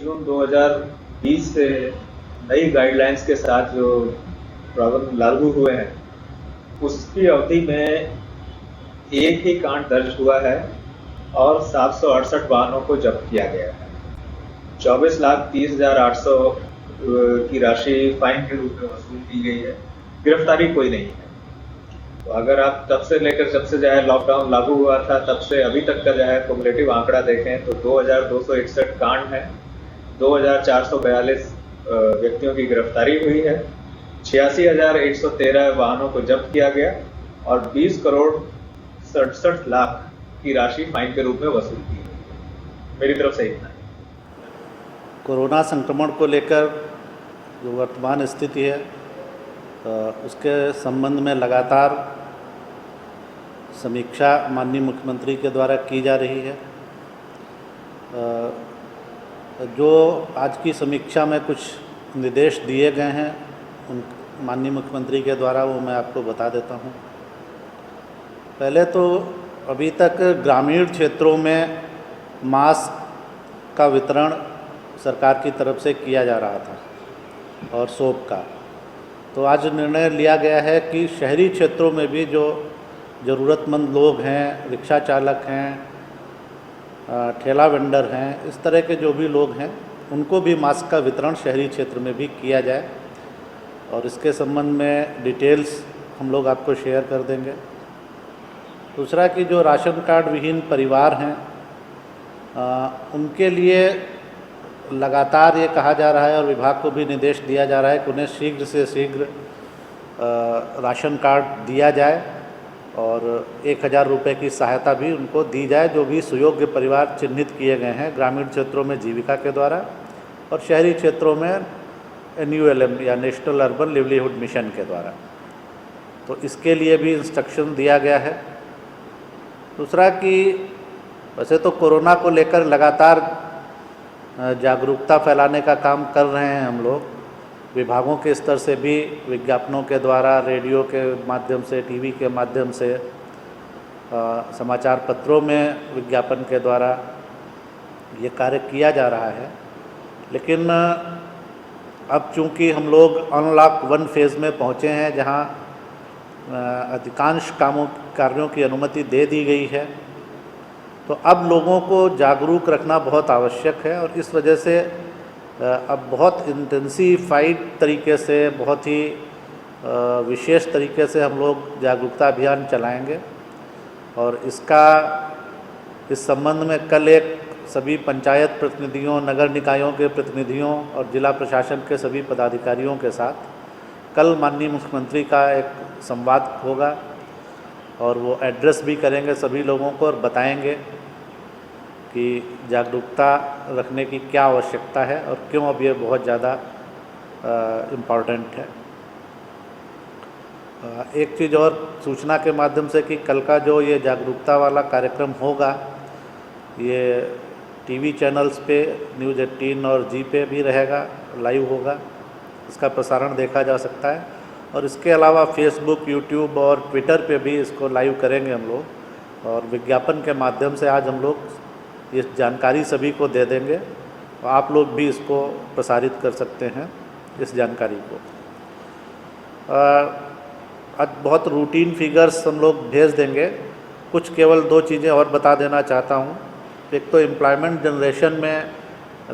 जून 2020 से नई गाइडलाइंस के साथ जो प्रावधान लागू हुए हैं, उसकी अवधि में एक ही कांड दर्ज हुआ है और 768 वाहनों को जब्त किया गया है। 24,30,800 की राशि फाइन के रूप में वसूल की गई है। गिरफ्तारी कोई नहीं है। तो अगर आप तब से लेकर जब से लॉकडाउन लागू हुआ था तब से अभी तक का कुमुलेटिव आंकड़ा देखें तो 2,261 कांड है, 2,442 व्यक्तियों की गिरफ्तारी हुई है, 86,113 वाहनों को जब्त किया गया और 20 करोड़ 67 लाख की राशि फाइन के रूप में वसूल की गई। मेरी तरफ से इतना है। कोरोना संक्रमण को लेकर जो वर्तमान स्थिति है उसके संबंध में लगातार समीक्षा माननीय मुख्यमंत्री के द्वारा की जा रही है। जो आज की समीक्षा में कुछ निर्देश दिए गए हैं उन माननीय मुख्यमंत्री के द्वारा वो मैं आपको बता देता हूँ। पहले तो अभी तक ग्रामीण क्षेत्रों में मास्क का वितरण सरकार की तरफ से किया जा रहा था और सोप का, तो आज निर्णय लिया गया है कि शहरी क्षेत्रों में भी जो ज़रूरतमंद लोग हैं, रिक्शा चालक हैं, ठेला वेंडर हैं, इस तरह के जो भी लोग हैं उनको भी मास्क का वितरण शहरी क्षेत्र में भी किया जाए और इसके संबंध में डिटेल्स हम लोग आपको शेयर कर देंगे। दूसरा कि जो राशन कार्ड विहीन परिवार हैं उनके लिए लगातार ये कहा जा रहा है और विभाग को भी निर्देश दिया जा रहा है कि उन्हें शीघ्र से शीघ्र राशन कार्ड दिया जाए और 1,000 रुपये की सहायता भी उनको दी जाए, जो भी सुयोग्य परिवार चिन्हित किए गए हैं ग्रामीण क्षेत्रों में जीविका के द्वारा और शहरी क्षेत्रों में NULM या नेशनल अर्बन लिवलीहुड मिशन के द्वारा। तो इसके लिए भी इंस्ट्रक्शन दिया गया है। दूसरा कि वैसे तो कोरोना को लेकर लगातार जागरूकता फैलाने का काम कर रहे हैं हम लोग, विभागों के स्तर से भी विज्ञापनों के द्वारा, रेडियो के माध्यम से, टीवी के माध्यम से, समाचार पत्रों में विज्ञापन के द्वारा ये कार्य किया जा रहा है। लेकिन अब चूंकि हम लोग अनलॉक 1 फेज़ में पहुँचे हैं जहाँ अधिकांश कार्यों की अनुमति दे दी गई है, तो अब लोगों को जागरूक रखना बहुत आवश्यक है और इस वजह से अब बहुत इंटेंसिफाइड तरीके से, बहुत ही विशेष तरीके से हम लोग जागरूकता अभियान चलाएंगे और इस संबंध में कल एक सभी पंचायत प्रतिनिधियों, नगर निकायों के प्रतिनिधियों और जिला प्रशासन के सभी पदाधिकारियों के साथ कल माननीय मुख्यमंत्री का एक संवाद होगा और वो एड्रेस भी करेंगे सभी लोगों को और बताएंगे कि जागरूकता रखने की क्या आवश्यकता है और क्यों अब ये बहुत ज़्यादा इम्पॉर्टेंट है। एक चीज़ और सूचना के माध्यम से कि कल का जो ये जागरूकता वाला कार्यक्रम होगा ये टीवी चैनल्स पे न्यूज़ 18 और जी पे भी रहेगा, लाइव होगा, इसका प्रसारण देखा जा सकता है और इसके अलावा फेसबुक, यूट्यूब और ट्विटर पे भी इसको लाइव करेंगे हम लोग और विज्ञापन के माध्यम से आज हम लोग ये जानकारी सभी को दे देंगे और आप लोग भी इसको प्रसारित कर सकते हैं इस जानकारी को। आज बहुत रूटीन फिगर्स हम लोग भेज देंगे, कुछ केवल 2 चीज़ें और बता देना चाहता हूँ। एक तो एम्प्लॉयमेंट जनरेशन में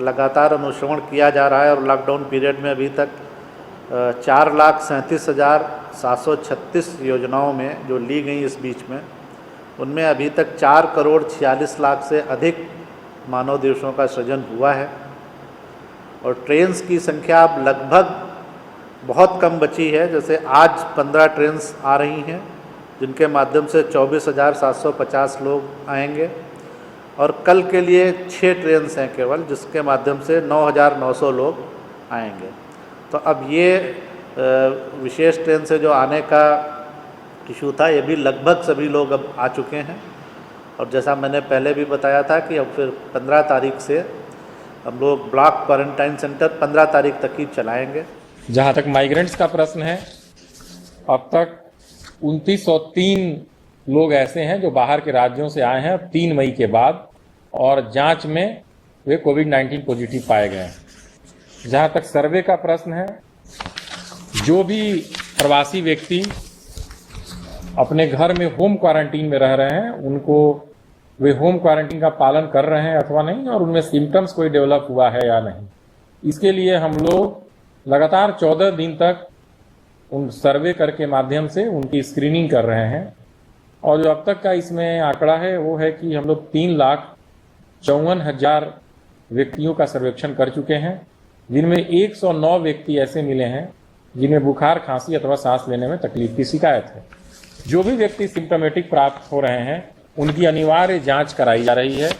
लगातार अनुश्रवण किया जा रहा है और लॉकडाउन पीरियड में अभी तक 4,37,736 योजनाओं में जो ली गई इस बीच में, उनमें अभी तक 4,46 लाख से अधिक मानव दिवसों का सृजन हुआ है और ट्रेन्स की संख्या अब लगभग बहुत कम बची है। जैसे आज 15 ट्रेन्स आ रही हैं जिनके माध्यम से 24,750 लोग आएंगे और कल के लिए 6 ट्रेन्स हैं केवल जिसके माध्यम से 9,900 लोग आएंगे। तो अब ये विशेष ट्रेन से जो आने का इशू था ये भी लगभग सभी लोग अब आ चुके हैं और जैसा मैंने पहले भी बताया था कि अब फिर 15 तारीख से हम लोग ब्लॉक क्वारंटाइन सेंटर 15 तारीख तक ही चलाएंगे। जहां तक माइग्रेंट्स का प्रश्न है, अब तक 2903 लोग ऐसे हैं जो बाहर के राज्यों से आए हैं 3 मई के बाद और जांच में वे कोविड-19 पॉजिटिव पाए गए हैं। जहां तक सर्वे का प्रश्न है, जो भी प्रवासी व्यक्ति अपने घर में होम क्वारंटीन में रह रहे हैं, उनको वे होम क्वारंटीन का पालन कर रहे हैं अथवा नहीं, और उनमें सिम्टम्स कोई डेवलप हुआ है या नहीं, इसके लिए हम लोग लगातार 14 दिन तक उन सर्वे करके माध्यम से उनकी स्क्रीनिंग कर रहे हैं। और जो अब तक का इसमें आंकड़ा है वो है कि हम लोग 3,54,000 व्यक्तियों का सर्वेक्षण कर चुके हैं, जिनमें 109 व्यक्ति ऐसे मिले हैं जिन्हें बुखार, खांसी अथवा सांस लेने में तकलीफ की शिकायत है। जो भी व्यक्ति सिम्टोमेटिक प्राप्त हो रहे हैं, उनकी अनिवार्य जांच कराई जा रही है,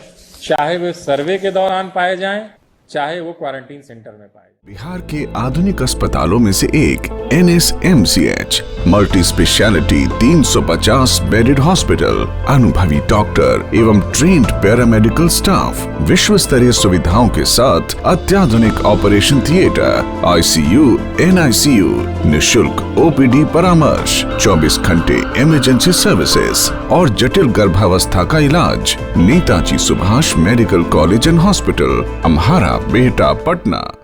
चाहे वे सर्वे के दौरान पाए जाएं, चाहे वो क्वारंटीन सेंटर में पाए। बिहार के आधुनिक अस्पतालों में से एक NSMCH multi speciality 350 bedded hospital, अनुभवी डॉक्टर एवं ट्रेन्ड पैरामेडिकल स्टाफ, विश्व स्तरीय सुविधाओं के साथ अत्याधुनिक ऑपरेशन थिएटर, ICU, NICU, निशुल्क OPD परामर्श, 24 घंटे इमरजेंसी सर्विसेज और जटिल गर्भावस्था का इलाज। Netaji Subhash medical college and hospital, Amhara, Bihta, Patna.